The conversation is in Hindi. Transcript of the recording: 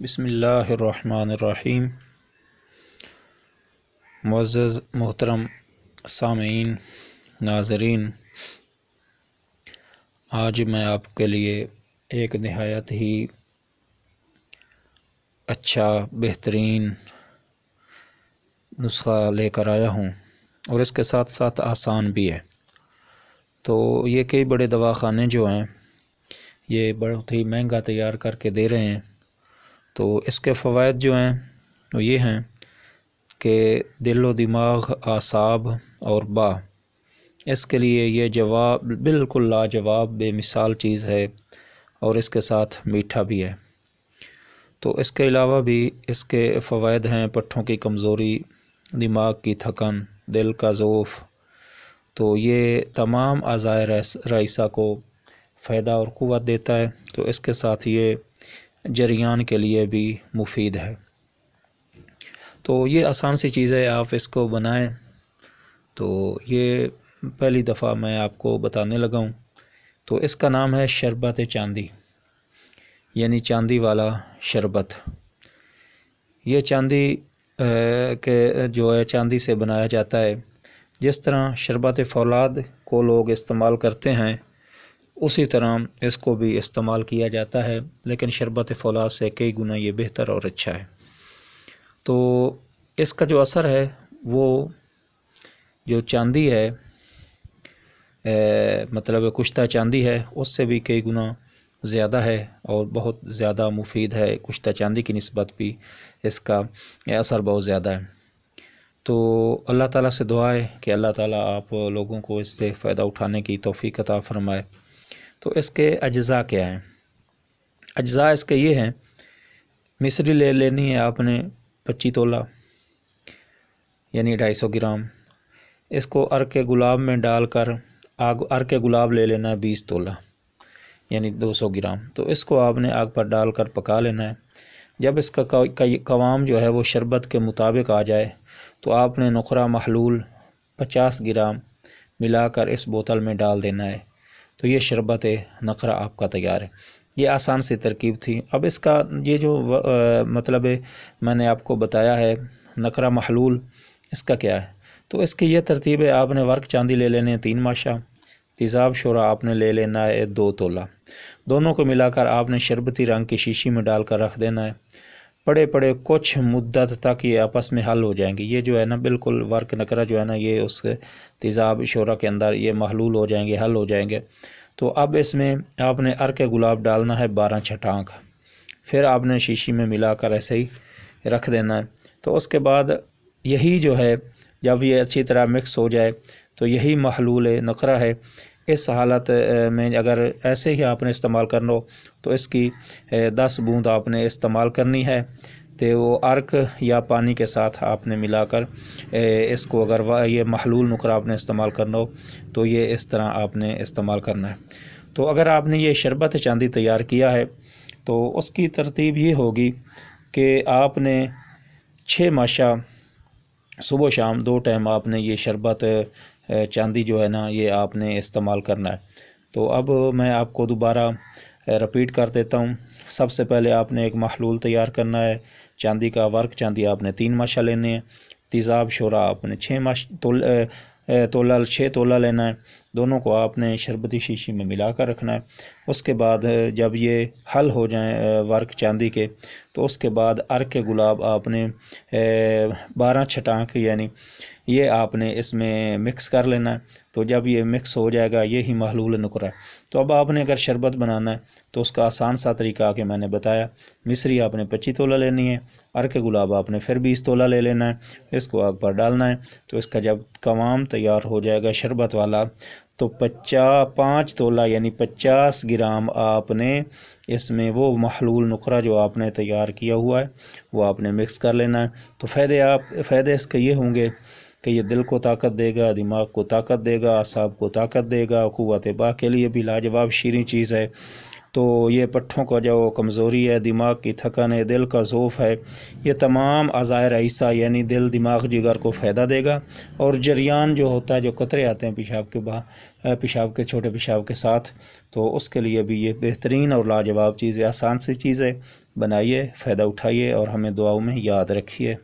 बिस्मिल्लाहिर्रहमानिर्रहीम। मुअज़्ज़ज़ मोहतरम सामीन नाज़रीन, आज मैं आपके लिए एक नहायत ही अच्छा बेहतरीन नुस्ख़ा लेकर आया हूँ और इसके साथ साथ आसान भी है। तो ये कई बड़े दवाख़ाने जो हैं ये बहुत ही महंगा तैयार करके दे रहे हैं। तो इसके फ़वाइद जो हैं वो ये हैं कि दिल व दिमाग, आसाब और बा, इसके लिए ये जवाब बिल्कुल लाजवाब बेमिसाल चीज़ है और इसके साथ मीठा भी है। तो इसके अलावा भी इसके फ़वाइद हैं पट्ठों की कमज़ोरी, दिमाग की थकन, दिल का ज़ोफ़। तो ये तमाम अज़ाए रईसा को फ़ायदा और क़ुव्वत देता है। तो इसके साथ ये जरियान के लिए भी मुफीद है। तो ये आसान सी चीज़ है, आप इसको बनाएं। तो ये पहली दफ़ा मैं आपको बताने लगा हूँ। तो इसका नाम है शरबत चांदी, यानी चांदी वाला शरबत। ये चांदी के जो है चांदी से बनाया जाता है। जिस तरह शरबत फ़ौलाद को लोग इस्तेमाल करते हैं उसी तरह इसको भी इस्तेमाल किया जाता है, लेकिन शरबत फ़ौलाद से कई गुना ये बेहतर और अच्छा है। तो इसका जो असर है वो जो चांदी है मतलब कुश्ता चांदी है उससे भी कई गुना ज़्यादा है और बहुत ज़्यादा मुफीद है। कुश्ता चांदी की निस्बत भी इसका असर बहुत ज़्यादा है। तो अल्लाह ताला से दुआ है कि अल्लाह ताला आप लोगों को इससे फ़ायदा उठाने की तौफ़ीक़ अता फ़रमाए। तो इसके अज्ज़ा क्या हैं? अज्ज़ा इसके ये हैं, मिस्री ले लेनी है आपने 25 तोला यानी 250 ग्राम। इसको अर्क गुलाब में डालकर अर्क गुलाब ले लेना है 20 तोला यानी 200 ग्राम। तो इसको आपने आग पर डालकर पका लेना है। जब इसका कवाम जो है वो शरबत के मुताबिक आ जाए तो आपने नुखरा महलूल 50 ग्राम मिलाकर इस बोतल में डाल देना है। तो ये शरबत नखरा आपका तैयार है। ये आसान सी तरकीब थी। अब इसका ये जो मतलब मैंने आपको बताया है नखरा महलूल, इसका क्या है? तो इसकी ये तरतीब है, आपने वर्क चांदी ले लेने 3 माशा, तेज़ाब शोरा आपने ले लेना है 2 तोला। दोनों को मिलाकर आपने शरबती रंग की शीशी में डालकर रख देना है। पड़े पड़े कुछ मुद्दत तक ये आपस में हल हो जाएंगे। ये जो है ना बिल्कुल वर्क नकरा जो है ना ये उस तेज़ाब शोरा के अंदर ये महलूल हो जाएंगे, हल हो जाएंगे। तो अब इसमें आपने अर्क गुलाब डालना है 12 छटांक, फिर आपने शीशी में मिलाकर ऐसे ही रख देना है। तो उसके बाद यही जो है जब ये अच्छी तरह मिक्स हो जाए तो यही महलूल नकरा है। इस हालत में अगर ऐसे ही आपने इस्तेमाल करना हो तो इसकी 10 बूंद आपने इस्तेमाल करनी है। तो वो अर्क या पानी के साथ आपने मिलाकर इसको अगर ये महलूल नुकरा आपने इस्तेमाल करना हो तो ये इस तरह आपने इस्तेमाल करना है। तो अगर आपने ये शरबत चांदी तैयार किया है तो उसकी तरतीब ये होगी कि आपने 6 माशा सुबह शाम 2 टाइम आपने ये शरबत चांदी जो है ना ये आपने इस्तेमाल करना है। तो अब मैं आपको दोबारा रिपीट कर देता हूँ। सबसे पहले आपने एक महलूल तैयार करना है चांदी का। वर्क चांदी आपने 3 माशा लेने हैं। तेज़ाब शोरा आपने 6 तोला लेना है। दोनों को आपने शरबती शीशी में मिलाकर रखना है। उसके बाद जब ये हल हो जाए वर्क चांदी के तो उसके बाद अर्क गुलाब आपने 12 छटांक यानी ये आपने इसमें मिक्स कर लेना है। तो जब ये मिक्स हो जाएगा यही महलूल नुकरा है। तो अब आपने अगर शरबत बनाना है तो उसका आसान सा तरीका आके मैंने बताया। मिस्री आपने 25 तोला लेनी है, अर्क गुलाब आपने फिर 20 तोला ले लेना है, इसको आग पर डालना है। तो इसका जब कवाम तैयार हो जाएगा शरबत वाला तो 5 तोला यानी 50 ग्राम आपने इसमें वो महलूल नुकरा जो आपने तैयार किया हुआ है वो आपने मिक्स कर लेना है। तो फ़ायदे इसके ये होंगे कि ये दिल को ताकत देगा, दिमाग को ताकत देगा, असाब को ताकत देगा, क़ुव्वत बा के लिए भी लाजवाब शीरीं चीज़ है। तो ये पट्ठों का जो कमज़ोरी है, दिमाग की थकन है, दिल का ज़ौफ़ है, ये तमाम अज़ाए रईसा यानी दिल, दिमाग, जिगर को फ़ायदा देगा। और जरियान जो होता है, जो कतरे आते हैं पेशाब के छोटे पेशाब के साथ, तो उसके लिए भी ये बेहतरीन और लाजवाब चीज़ है, आसान सी चीज़ है। बनाइए, फ़ायदा उठाइए और हमें दुआओं में याद रखिए।